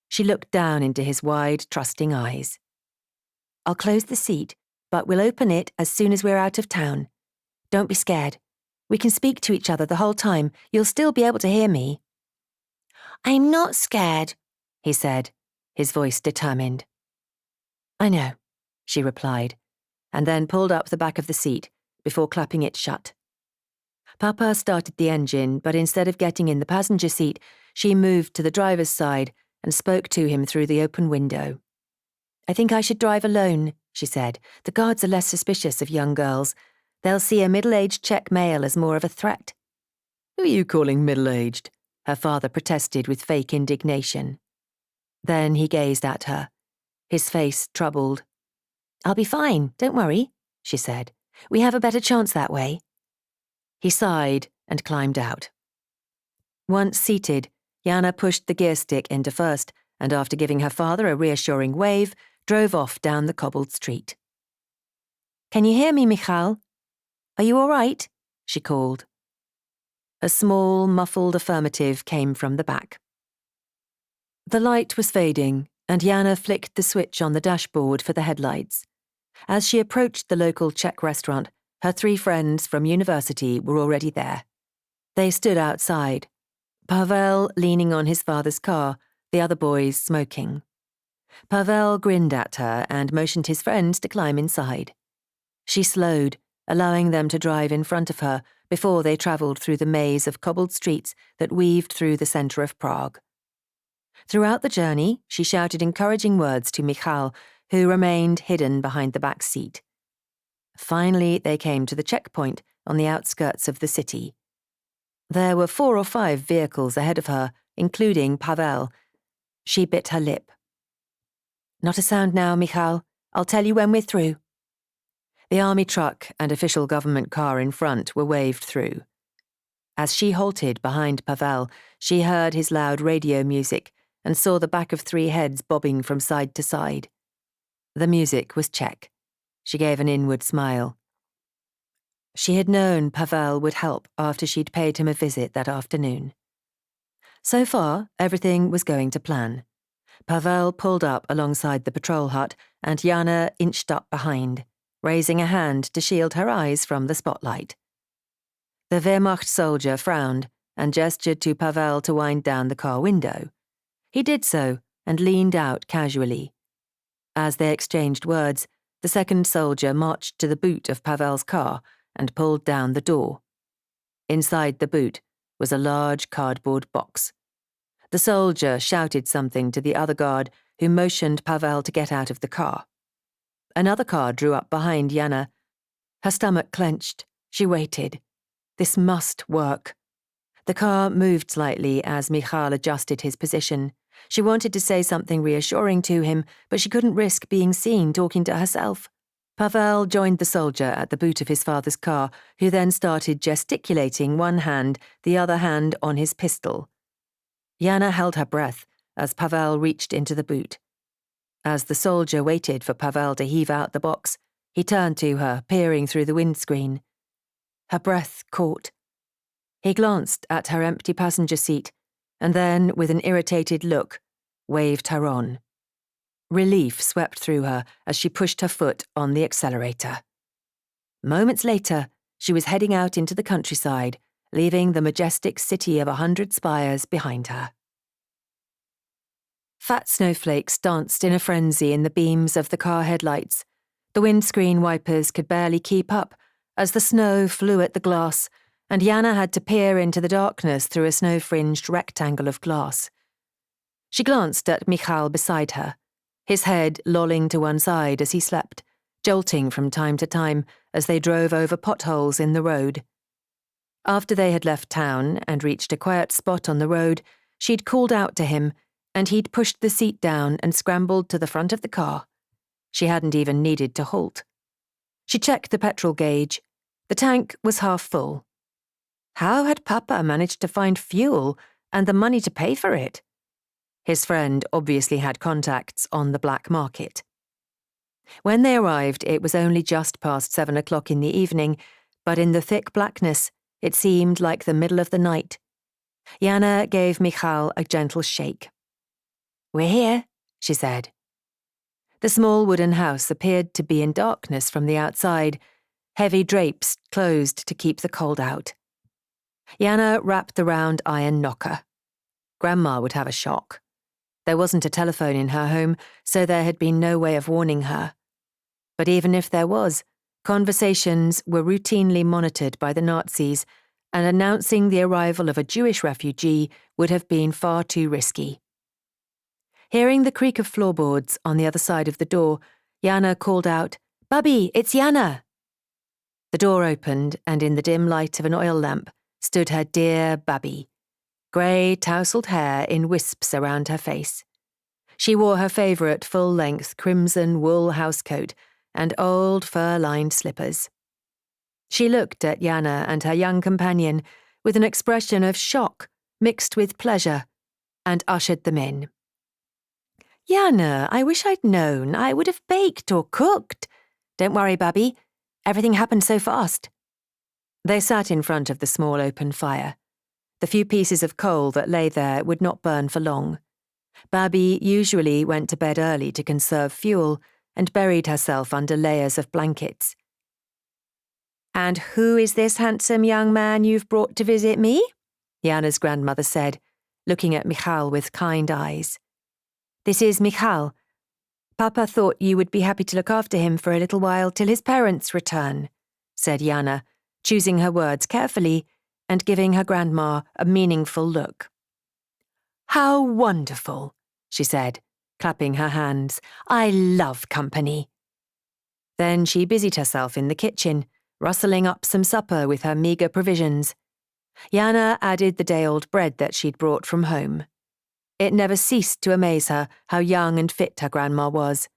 She looked down into his wide, trusting eyes. "I'll close the seat, but we'll open it as soon as we're out of town. Don't be scared. We can speak to each other the whole time. You'll still be able to hear me." "I'm not scared," he said, his voice determined. "I know," she replied, and then pulled up the back of the seat before clapping it shut. Papa started the engine, but instead of getting in the passenger seat, she moved to the driver's side and spoke to him through the open window. "I think I should drive alone," she said. "The guards are less suspicious of young girls. They'll see a middle-aged Czech male as more of a threat." "Who are you calling middle-aged?" her father protested with fake indignation. Then he gazed at her, his face troubled. "I'll be fine, don't worry," she said. "We have a better chance that way." He sighed and climbed out. Once seated, Jana pushed the gear stick into first, and after giving her father a reassuring wave, drove off down the cobbled street. "Can you hear me, Michal? Are you all right?" she called. A small, muffled affirmative came from the back. The light was fading, and Jana flicked the switch on the dashboard for the headlights. As she approached the local Czech restaurant, her 3 friends from university were already there. They stood outside, Pavel leaning on his father's car, the other boys smoking. Pavel grinned at her and motioned his friends to climb inside. She slowed, allowing them to drive in front of her before they travelled through the maze of cobbled streets that weaved through the centre of Prague. Throughout the journey, she shouted encouraging words to Michal, who remained hidden behind the back seat. Finally, they came to the checkpoint on the outskirts of the city. There were 4 or 5 vehicles ahead of her, including Pavel. She bit her lip. "Not a sound now, Michal. I'll tell you when we're through." The army truck and official government car in front were waved through. As she halted behind Pavel, she heard his loud radio music and saw the back of 3 heads bobbing from side to side. The music was Czech. She gave an inward smile. She had known Pavel would help after she'd paid him a visit that afternoon. So far, everything was going to plan. Pavel pulled up alongside the patrol hut, and Jana inched up behind, raising a hand to shield her eyes from the spotlight. The Wehrmacht soldier frowned and gestured to Pavel to wind down the car window. He did so and leaned out casually. As they exchanged words, the second soldier marched to the boot of Pavel's car and pulled down the door. Inside the boot was a large cardboard box. The soldier shouted something to the other guard, who motioned Pavel to get out of the car. Another car drew up behind Jana. Her stomach clenched. She waited. This must work. The car moved slightly as Michal adjusted his position. She wanted to say something reassuring to him, but she couldn't risk being seen talking to herself. Pavel joined the soldier at the boot of his father's car, who then started gesticulating one hand, the other hand on his pistol. Jana held her breath as Pavel reached into the boot. As the soldier waited for Pavel to heave out the box, he turned to her, peering through the windscreen. Her breath caught. He glanced at her empty passenger seat, and then, with an irritated look, waved her on. Relief swept through her as she pushed her foot on the accelerator. Moments later, she was heading out into the countryside, leaving the majestic city of 100 spires behind her. Fat snowflakes danced in a frenzy in the beams of the car headlights. The windscreen wipers could barely keep up as the snow flew at the glass, and Jana had to peer into the darkness through a snow-fringed rectangle of glass. She glanced at Michal beside her, his head lolling to one side as he slept, jolting from time to time as they drove over potholes in the road. After they had left town and reached a quiet spot on the road, she'd called out to him, and he'd pushed the seat down and scrambled to the front of the car. She hadn't even needed to halt. She checked the petrol gauge. The tank was half full. How had Papa managed to find fuel and the money to pay for it? His friend obviously had contacts on the black market. When they arrived, it was only just past 7 o'clock in the evening, but in the thick blackness, it seemed like the middle of the night. Jana gave Michal a gentle shake. "We're here," she said. The small wooden house appeared to be in darkness from the outside, heavy drapes closed to keep the cold out. Jana rapped the round iron knocker. Grandma would have a shock. There wasn't a telephone in her home, so there had been no way of warning her. But even if there was, conversations were routinely monitored by the Nazis, and announcing the arrival of a Jewish refugee would have been far too risky. Hearing the creak of floorboards on the other side of the door, Jana called out, "Bubby, it's Jana!" The door opened, and in the dim light of an oil lamp stood her dear Bubby, grey, tousled hair in wisps around her face. She wore her favourite full-length crimson wool housecoat and old fur-lined slippers. She looked at Jana and her young companion with an expression of shock mixed with pleasure and ushered them in. "Jana, I wish I'd known. I would have baked or cooked. Don't worry, Bubby. Everything happened so fast." They sat in front of the small open fire. The few pieces of coal that lay there would not burn for long. Bubby usually went to bed early to conserve fuel and buried herself under layers of blankets. "And who is this handsome young man you've brought to visit me?" Jana's grandmother said, looking at Michal with kind eyes. "This is Michal. Papa thought you would be happy to look after him for a little while till his parents return," said Jana, choosing her words carefully and giving her grandma a meaningful look. "How wonderful," she said, clapping her hands. "I love company." Then she busied herself in the kitchen, rustling up some supper with her meagre provisions. Jana added the day-old bread that she'd brought from home. It never ceased to amaze her how young and fit her grandma was.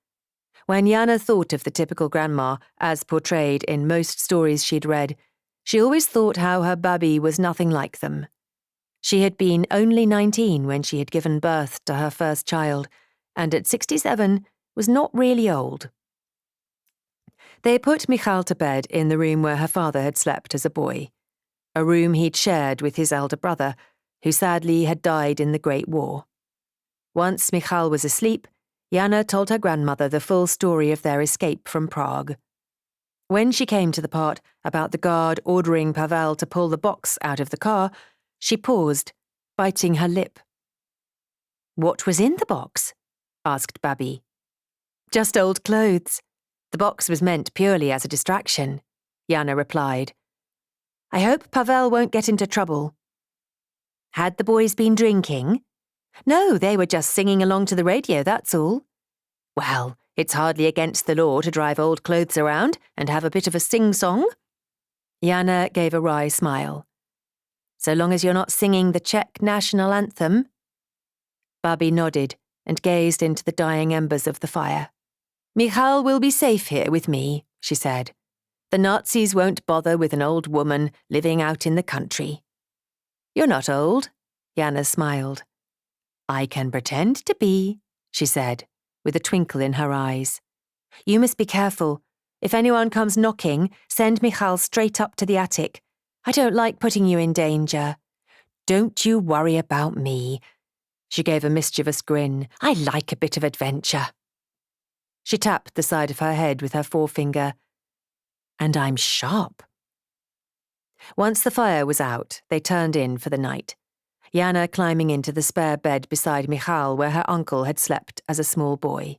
When Jana thought of the typical grandma, as portrayed in most stories she'd read, she always thought how her Bubby was nothing like them. She had been only 19 when she had given birth to her first child, and at 67 was not really old. They put Michal to bed in the room where her father had slept as a boy, a room he'd shared with his elder brother, who sadly had died in the Great War. Once Michal was asleep, Jana told her grandmother the full story of their escape from Prague. When she came to the part about the guard ordering Pavel to pull the box out of the car, she paused, biting her lip. "What was in the box?" asked Bubby. "Just old clothes. The box was meant purely as a distraction," Jana replied. "I hope Pavel won't get into trouble." "Had the boys been drinking?" "No, they were just singing along to the radio, that's all." "Well, it's hardly against the law to drive old clothes around and have a bit of a sing-song." Jana gave a wry smile. "So long as you're not singing the Czech national anthem." Bubby nodded and gazed into the dying embers of the fire. "Michal will be safe here with me," she said. "The Nazis won't bother with an old woman living out in the country." "You're not old," Jana smiled. "I can pretend to be," she said, with a twinkle in her eyes. "You must be careful. If anyone comes knocking, send Michal straight up to the attic. I don't like putting you in danger." "Don't you worry about me." She gave a mischievous grin. "I like a bit of adventure." She tapped the side of her head with her forefinger. "And I'm sharp." Once the fire was out, they turned in for the night, Jana climbing into the spare bed beside Michal where her uncle had slept as a small boy.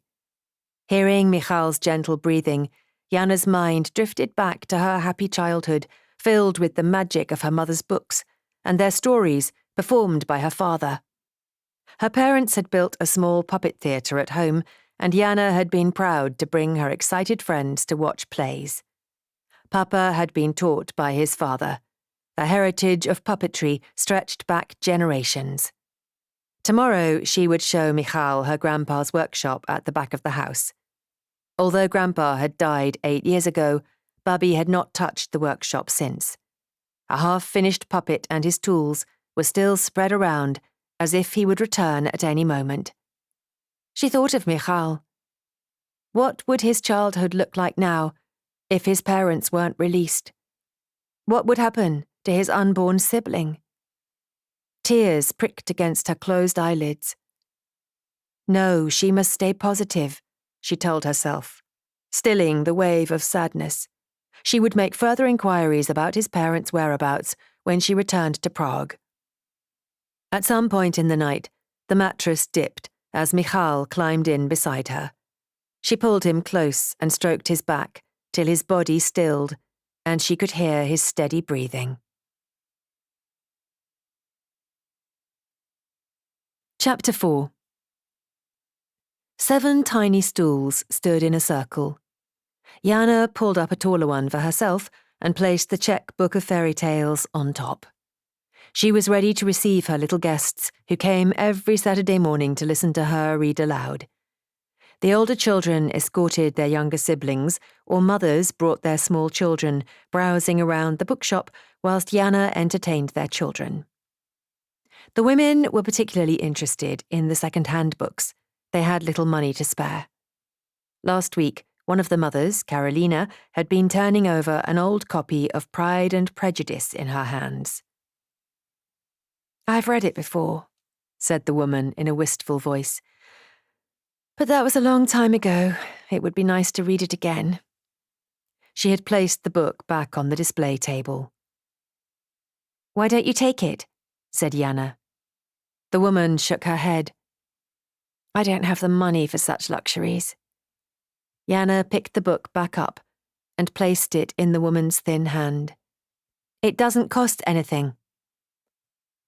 Hearing Michal's gentle breathing, Jana's mind drifted back to her happy childhood, filled with the magic of her mother's books and their stories performed by her father. Her parents had built a small puppet theatre at home, and Jana had been proud to bring her excited friends to watch plays. Papa had been taught by his father. The heritage of puppetry stretched back generations. Tomorrow she would show Michal her grandpa's workshop at the back of the house. Although Grandpa had died 8 years ago, Bubby had not touched the workshop since. A half-finished puppet and his tools were still spread around as if he would return at any moment. She thought of Michal. What would his childhood look like now if his parents weren't released? What would happen to his unborn sibling? Tears pricked against her closed eyelids. No, she must stay positive, she told herself, stilling the wave of sadness. She would make further inquiries about his parents' whereabouts when she returned to Prague. At some point in the night, the mattress dipped as Michal climbed in beside her. She pulled him close and stroked his back till his body stilled and she could hear his steady breathing. Chapter 4. 7 tiny stools stood in a circle. Jana pulled up a taller one for herself and placed the Czech Book of Fairy Tales on top. She was ready to receive her little guests, who came every Saturday morning to listen to her read aloud. The older children escorted their younger siblings, or mothers brought their small children, browsing around the bookshop whilst Jana entertained their children. The women were particularly interested in the second-hand books. They had little money to spare. Last week, one of the mothers, Carolina, had been turning over an old copy of Pride and Prejudice in her hands. "I've read it before," said the woman in a wistful voice. "But that was a long time ago. It would be nice to read it again." She had placed the book back on the display table. "Why don't you take it?" said Jana. The woman shook her head. "I don't have the money for such luxuries." Jana picked the book back up and placed it in the woman's thin hand. "It doesn't cost anything."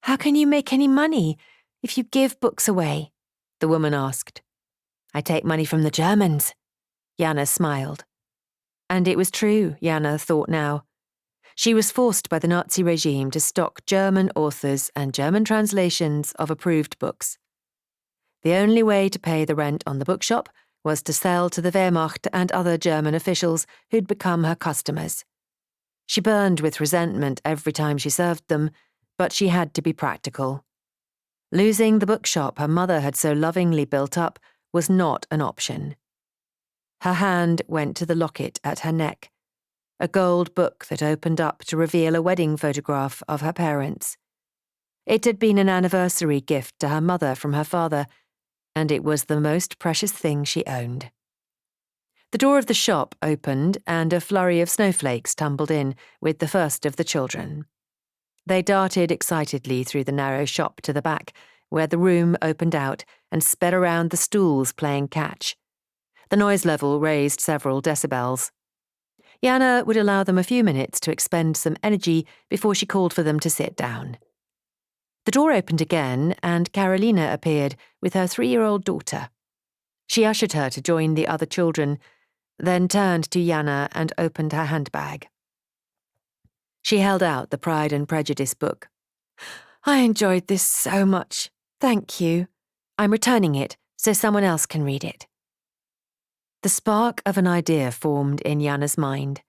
"How can you make any money if you give books away?" the woman asked. "I take money from the Germans." Jana smiled. And it was true, Jana thought now. She was forced by the Nazi regime to stock German authors and German translations of approved books. The only way to pay the rent on the bookshop was to sell to the Wehrmacht and other German officials who'd become her customers. She burned with resentment every time she served them, but she had to be practical. Losing the bookshop her mother had so lovingly built up was not an option. Her hand went to the locket at her neck, a gold book that opened up to reveal a wedding photograph of her parents. It had been an anniversary gift to her mother from her father, and it was the most precious thing she owned. The door of the shop opened and a flurry of snowflakes tumbled in with the first of the children. They darted excitedly through the narrow shop to the back, where the room opened out, and sped around the stools playing catch. The noise level raised several decibels. Jana would allow them a few minutes to expend some energy before she called for them to sit down. The door opened again, and Carolina appeared with her 3-year-old daughter. She ushered her to join the other children, then turned to Jana and opened her handbag. She held out the Pride and Prejudice book. "I enjoyed this so much. Thank you. I'm returning it so someone else can read it." The spark of an idea formed in Jana's mind.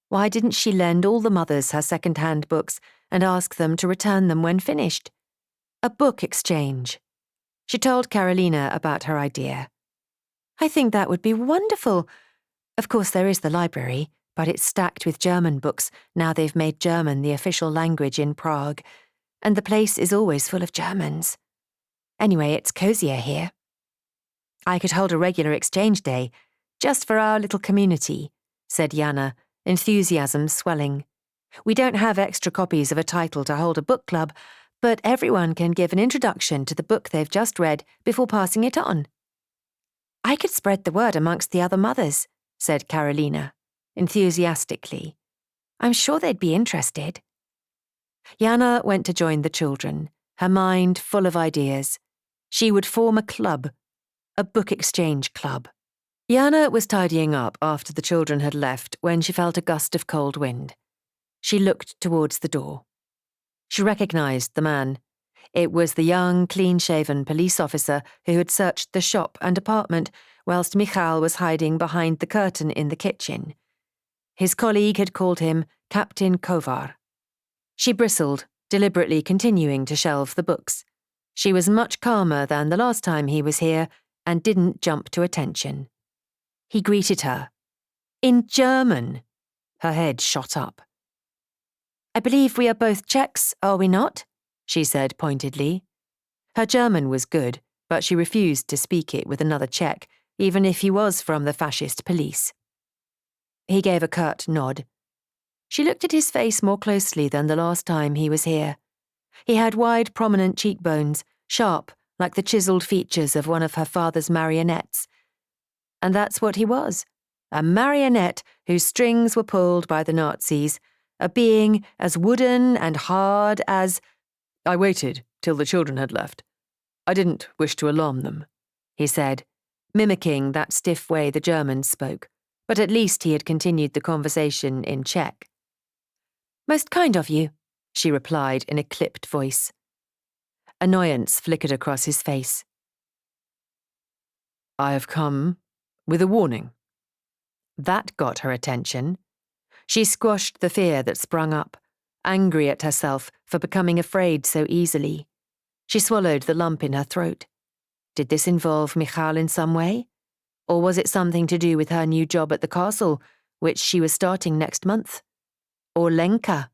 Why didn't she lend all the mothers her second-hand books and ask them to return them when finished? A book exchange. She told Carolina about her idea. "I think that would be wonderful. Of course, there is the library, but it's stacked with German books now they've made German the official language in Prague, and the place is always full of Germans. Anyway, it's cozier here. I could hold a regular exchange day, just for our little community," said Jana, enthusiasm swelling. "We don't have extra copies of a title to hold a book club, but everyone can give an introduction to the book they've just read before passing it on." "I could spread the word amongst the other mothers," said Carolina, enthusiastically. "I'm sure they'd be interested." Jana went to join the children, her mind full of ideas. She would form a club, a book exchange club. Jana was tidying up after the children had left when she felt a gust of cold wind. She looked towards the door. She recognized the man. It was the young, clean-shaven police officer who had searched the shop and apartment whilst Michal was hiding behind the curtain in the kitchen. His colleague had called him Captain Covert. She bristled, deliberately continuing to shelve the books. She was much calmer than the last time he was here and didn't jump to attention. He greeted her. In German. Her head shot up. I believe we are both Czechs, are we not? She said pointedly. Her German was good, but she refused to speak it with another Czech, even if he was from the fascist police. He gave a curt nod. She looked at his face more closely than the last time he was here. He had wide, prominent cheekbones, sharp, like the chiselled features of one of her father's marionettes. And that's what he was, a marionette whose strings were pulled by the Nazis, a being as wooden and hard as— I waited till the children had left. I didn't wish to alarm them, he said, mimicking that stiff way the Germans spoke, but at least he had continued the conversation in Czech. Most kind of you, she replied in a clipped voice. Annoyance flickered across his face. I have come with a warning. That got her attention. She squashed the fear that sprung up, angry at herself for becoming afraid so easily. She swallowed the lump in her throat. Did this involve Michal in some way? Or was it something to do with her new job at the castle, which she was starting next month? Or Lenka?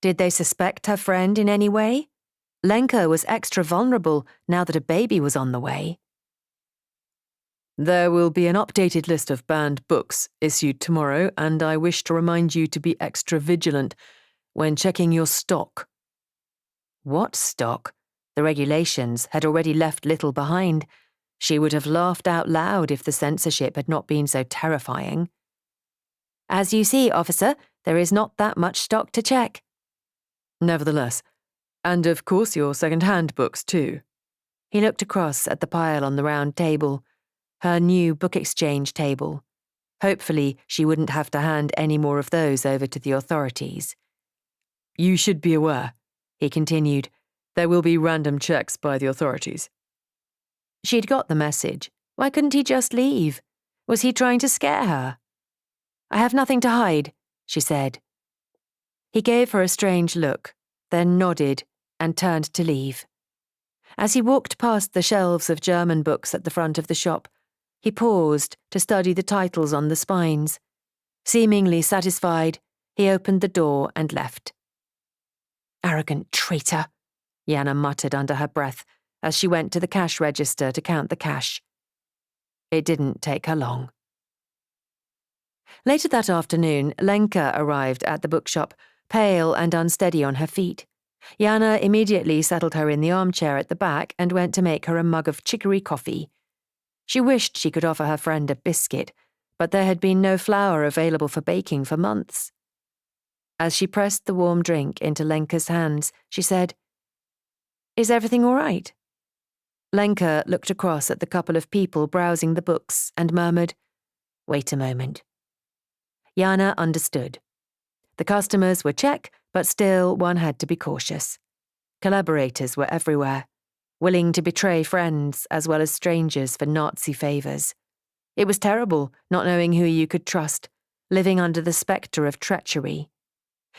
Did they suspect her friend in any way? Lenka was extra vulnerable now that a baby was on the way. There will be an updated list of banned books issued tomorrow, and I wish to remind you to be extra vigilant when checking your stock. What stock? The regulations had already left little behind. She would have laughed out loud if the censorship had not been so terrifying. As you see, officer, there is not that much stock to check. Nevertheless, and of course your second-hand books too. He looked across at the pile on the round table, her new book exchange table. Hopefully she wouldn't have to hand any more of those over to the authorities. You should be aware, he continued, there will be random checks by the authorities. She'd got the message. Why couldn't he just leave? Was he trying to scare her? I have nothing to hide, she said. He gave her a strange look, then nodded and turned to leave. As he walked past the shelves of German books at the front of the shop, he paused to study the titles on the spines. Seemingly satisfied, he opened the door and left. Arrogant traitor, Jana muttered under her breath as she went to the cash register to count the cash. It didn't take her long. Later that afternoon, Lenka arrived at the bookshop, pale and unsteady on her feet. Jana immediately settled her in the armchair at the back and went to make her a mug of chicory coffee. She wished she could offer her friend a biscuit, but there had been no flour available for baking for months. As she pressed the warm drink into Lenka's hands, she said, Is everything all right? Lenka looked across at the couple of people browsing the books and murmured, Wait a moment. Jana understood. The customers were Czech, but still one had to be cautious. Collaborators were everywhere, willing to betray friends as well as strangers for Nazi favours. It was terrible not knowing who you could trust, living under the spectre of treachery.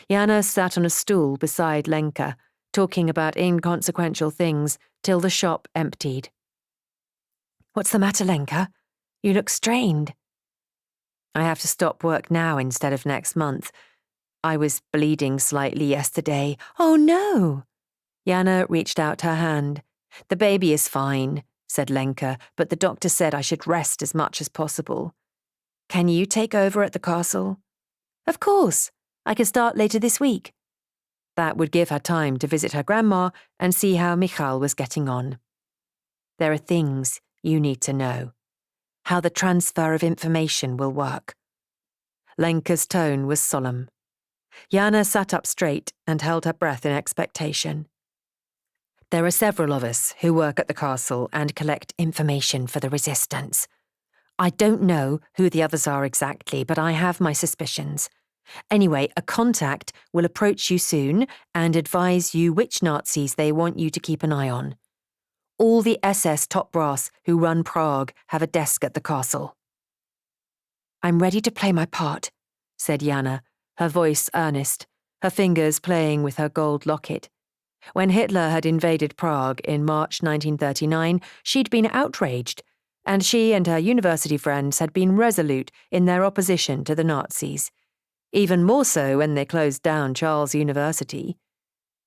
Jana sat on a stool beside Lenka, talking about inconsequential things till the shop emptied. What's the matter, Lenka? You look strained. I have to stop work now instead of next month. I was bleeding slightly yesterday. Oh, no! Jana reached out her hand. The baby is fine, said Lenka, but the doctor said I should rest as much as possible. Can you take over at the castle? Of course. I can start later this week. That would give her time to visit her grandma and see how Michal was getting on. There are things you need to know. How the transfer of information will work. Lenka's tone was solemn. Jana sat up straight and held her breath in expectation. There are several of us who work at the castle and collect information for the resistance. I don't know who the others are exactly, but I have my suspicions. Anyway, a contact will approach you soon and advise you which Nazis they want you to keep an eye on. All the SS top brass who run Prague have a desk at the castle. I'm ready to play my part, said Jana, her voice earnest, her fingers playing with her gold locket. When Hitler had invaded Prague in March 1939, she'd been outraged, and she and her university friends had been resolute in their opposition to the Nazis. Even more so when they closed down Charles University.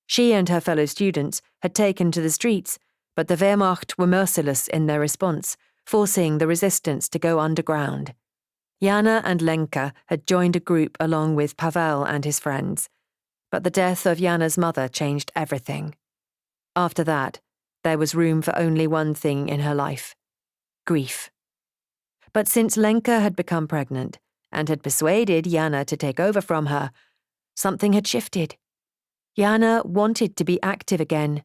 She and her fellow students had taken to the streets, but the Wehrmacht were merciless in their response, forcing the resistance to go underground. Jana and Lenka had joined a group along with Pavel and his friends, but the death of Jana's mother changed everything. After that, there was room for only one thing in her life: grief. But since Lenka had become pregnant and had persuaded Jana to take over from her, something had shifted. Jana wanted to be active again,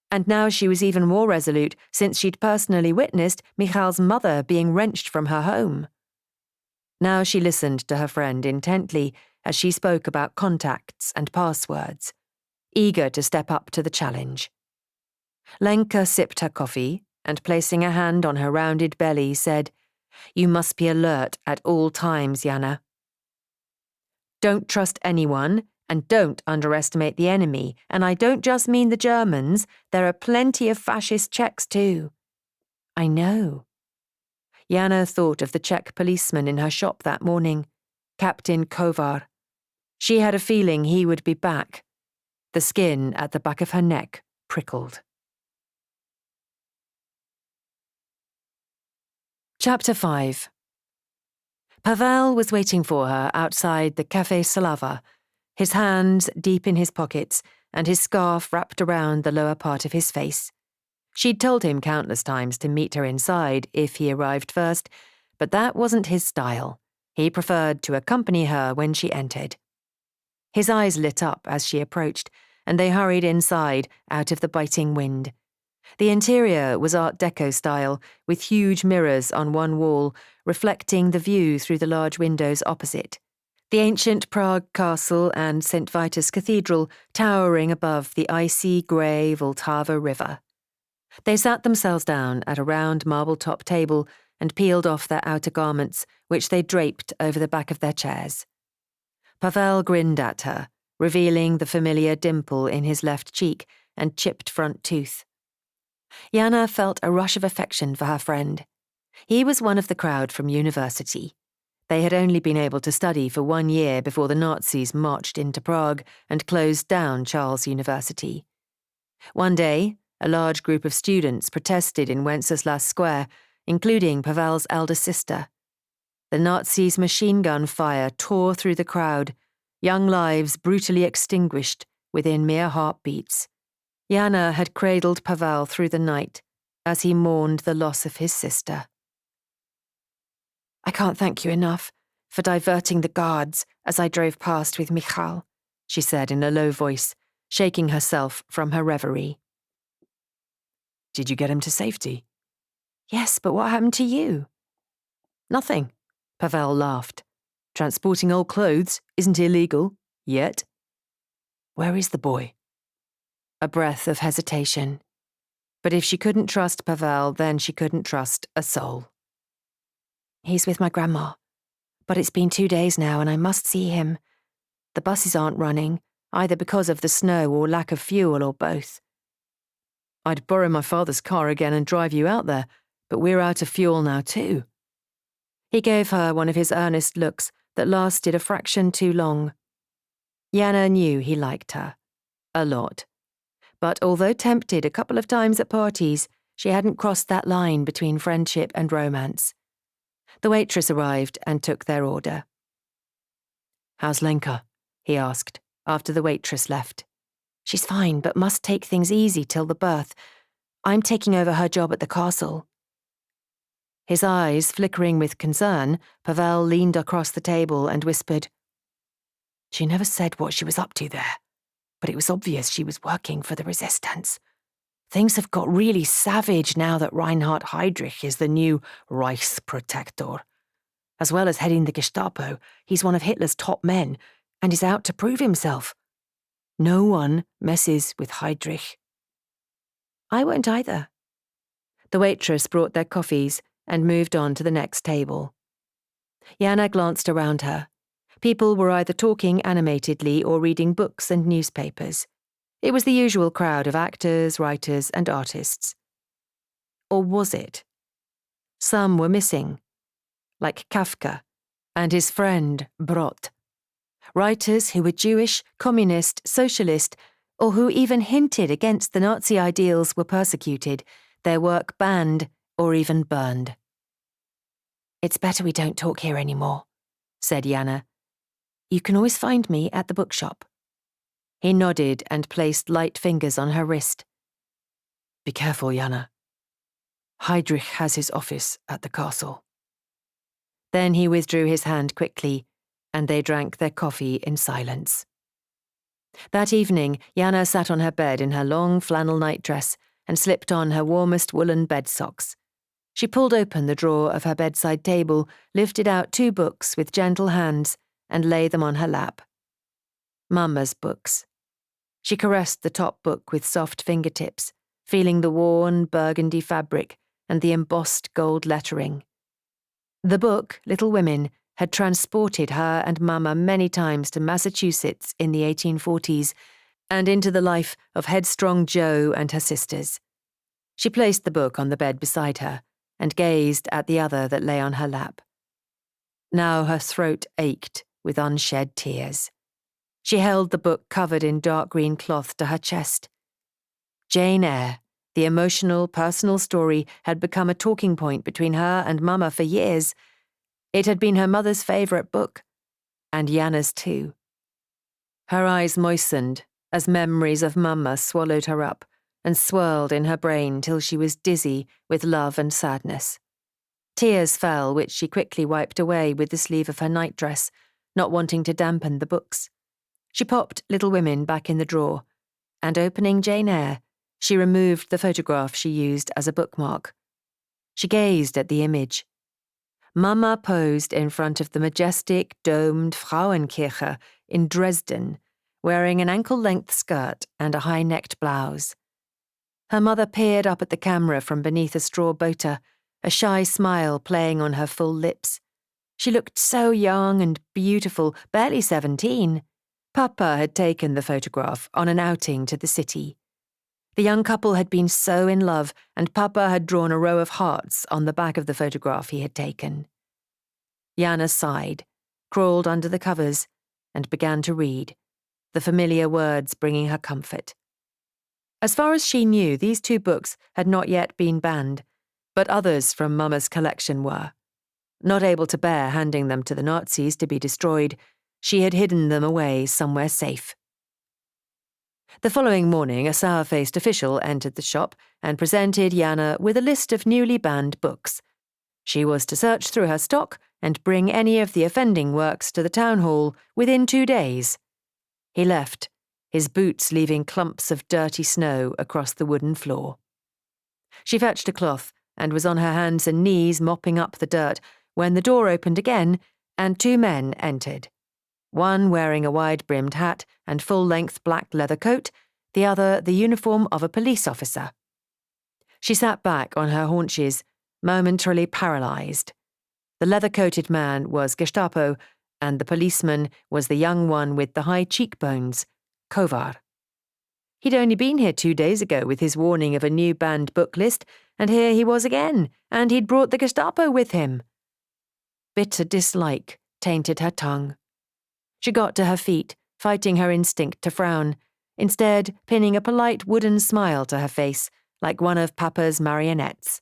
and now she was even more resolute since she'd personally witnessed Michal's mother being wrenched from her home. Now she listened to her friend intently as she spoke about contacts and passwords, eager to step up to the challenge. Lenka sipped her coffee and, placing a hand on her rounded belly, said, "You must be alert at all times, Jana. Don't trust anyone, and don't underestimate the enemy, and I don't just mean the Germans, there are plenty of fascist Czechs too." "I know." Jana thought of the Czech policeman in her shop that morning, Captain Kovar. She had a feeling he would be back. The skin at the back of her neck prickled. Chapter 5. Pavel was waiting for her outside the Café Slava, his hands deep in his pockets and his scarf wrapped around the lower part of his face. She'd told him countless times to meet her inside if he arrived first, but that wasn't his style. He preferred to accompany her when she entered. His eyes lit up as she approached, and they hurried inside out of the biting wind. The interior was Art Deco style, with huge mirrors on one wall, reflecting the view through the large windows opposite. The ancient Prague castle and St. Vitus Cathedral towering above the icy grey Vltava River. They sat themselves down at a round marble-top table and peeled off their outer garments, which they draped over the back of their chairs. Pavel grinned at her, revealing the familiar dimple in his left cheek and chipped front tooth. Jana felt a rush of affection for her friend. He was one of the crowd from university. They had only been able to study for 1 year before the Nazis marched into Prague and closed down Charles University. One day, a large group of students protested in Wenceslas Square, including Pavel's elder sister. The Nazis' machine gun fire tore through the crowd, young lives brutally extinguished within mere heartbeats. Jana had cradled Pavel through the night as he mourned the loss of his sister. "I can't thank you enough for diverting the guards as I drove past with Michal," she said in a low voice, shaking herself from her reverie. "Did you get him to safety?" "Yes, but what happened to you?" "Nothing," Pavel laughed. "Transporting old clothes isn't illegal, yet." "Where is the boy?" A breath of hesitation. But if she couldn't trust Pavel, then she couldn't trust a soul. "He's with my grandma, but it's been 2 days now and I must see him. The buses aren't running, either because of the snow or lack of fuel or both." "I'd borrow my father's car again and drive you out there, but we're out of fuel now too." He gave her one of his earnest looks that lasted a fraction too long. Jana knew he liked her. A lot. But although tempted a couple of times at parties, she hadn't crossed that line between friendship and romance. The waitress arrived and took their order. "How's Lenka?" he asked, after the waitress left. "She's fine, but must take things easy till the birth. I'm taking over her job at the castle." His eyes flickering with concern, Pavel leaned across the table and whispered, "She never said what she was up to there, but it was obvious she was working for the resistance. Things have got really savage now that Reinhard Heydrich is the new Reichsprotektor. As well as heading the Gestapo, he's one of Hitler's top men and is out to prove himself. No one messes with Heydrich." "I won't either." The waitress brought their coffees and moved on to the next table. Jana glanced around her. People were either talking animatedly or reading books and newspapers. It was the usual crowd of actors, writers, and artists. Or was it? Some were missing, like Kafka and his friend Brot. Writers who were Jewish, communist, socialist, or who even hinted against the Nazi ideals were persecuted, their work banned or even burned. "It's better we don't talk here anymore," said Jana. "You can always find me at the bookshop." He nodded and placed light fingers on her wrist. "Be careful, Jana. Heydrich has his office at the castle." Then he withdrew his hand quickly, and they drank their coffee in silence. That evening, Jana sat on her bed in her long flannel nightdress and slipped on her warmest woolen bed socks. She pulled open the drawer of her bedside table, lifted out 2 books with gentle hands, and laid them on her lap. Mama's books. She caressed the top book with soft fingertips, feeling the worn burgundy fabric and the embossed gold lettering. The book, Little Women, had transported her and Mama many times to Massachusetts in the 1840s and into the life of headstrong Jo and her sisters. She placed the book on the bed beside her and gazed at the other that lay on her lap. Now her throat ached with unshed tears. She held the book covered in dark green cloth to her chest. Jane Eyre, the emotional, personal story, had become a talking point between her and Mama for years. It had been her mother's favourite book, and Jana's too. Her eyes moistened as memories of Mama swallowed her up and swirled in her brain till she was dizzy with love and sadness. Tears fell, which she quickly wiped away with the sleeve of her nightdress, not wanting to dampen the books. She popped Little Women back in the drawer, and opening Jane Eyre, she removed the photograph she used as a bookmark. She gazed at the image. Mama posed in front of the majestic, domed Frauenkirche in Dresden, wearing an ankle-length skirt and a high-necked blouse. Her mother peered up at the camera from beneath a straw boater, a shy smile playing on her full lips. She looked so young and beautiful, barely 17. Papa had taken the photograph on an outing to the city. The young couple had been so in love, and Papa had drawn a row of hearts on the back of the photograph he had taken. Jana sighed, crawled under the covers, and began to read, the familiar words bringing her comfort. As far as she knew, these 2 books had not yet been banned, but others from Mama's collection were. Not able to bear handing them to the Nazis to be destroyed, she had hidden them away somewhere safe. The following morning, a sour-faced official entered the shop and presented Jana with a list of newly banned books. She was to search through her stock and bring any of the offending works to the town hall within 2 days. He left, his boots leaving clumps of dirty snow across the wooden floor. She fetched a cloth and was on her hands and knees mopping up the dirt when the door opened again and 2 men entered. One wearing a wide-brimmed hat and full-length black leather coat, the other the uniform of a police officer. She sat back on her haunches, momentarily paralysed. The leather-coated man was Gestapo, and the policeman was the young one with the high cheekbones, Covert. He'd only been here 2 days ago with his warning of a new banned book list, and here he was again, and he'd brought the Gestapo with him. Bitter dislike tainted her tongue. She got to her feet, fighting her instinct to frown, instead pinning a polite wooden smile to her face, like one of Papa's marionettes.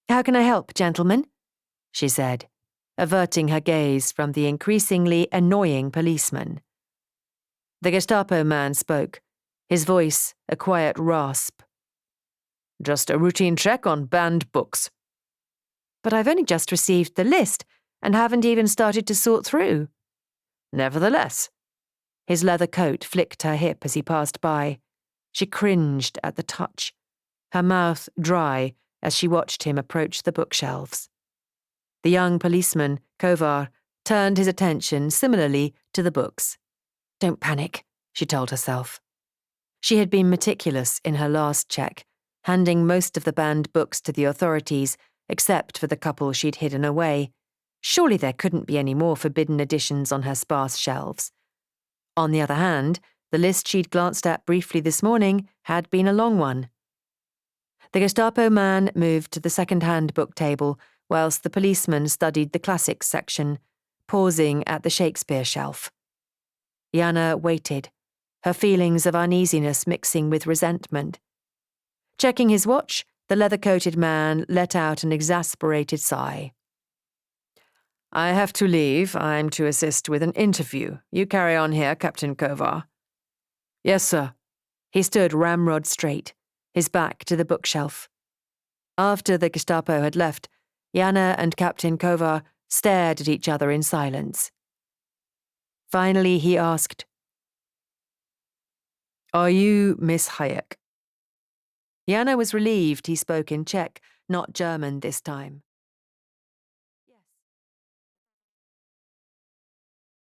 "How can I help, gentlemen?" she said, averting her gaze from the increasingly annoying policeman. The Gestapo man spoke, his voice a quiet rasp. "Just a routine check on banned books." "But I've only just received the list and haven't even started to sort through." "Nevertheless." His leather coat flicked her hip as he passed by. She cringed at the touch, her mouth dry as she watched him approach the bookshelves. The young policeman, Covert, turned his attention similarly to the books. "Don't panic," she told herself. She had been meticulous in her last check, handing most of the banned books to the authorities, except for the couple she'd hidden away. Surely there couldn't be any more forbidden editions on her sparse shelves. On the other hand, the list she'd glanced at briefly this morning had been a long one. The Gestapo man moved to the second-hand book table whilst the policeman studied the classics section, pausing at the Shakespeare shelf. Jana waited, her feelings of uneasiness mixing with resentment. Checking his watch, the leather-coated man let out an exasperated sigh. I have to leave. I'm to assist with an interview. You carry on here, Captain Kovar. Yes, sir. He stood ramrod straight, his back to the bookshelf. After the Gestapo had left, Jana and Captain Kovar stared at each other in silence. Finally, he asked, Are you Miss Hayek? Jana was relieved he spoke in Czech, not German this time.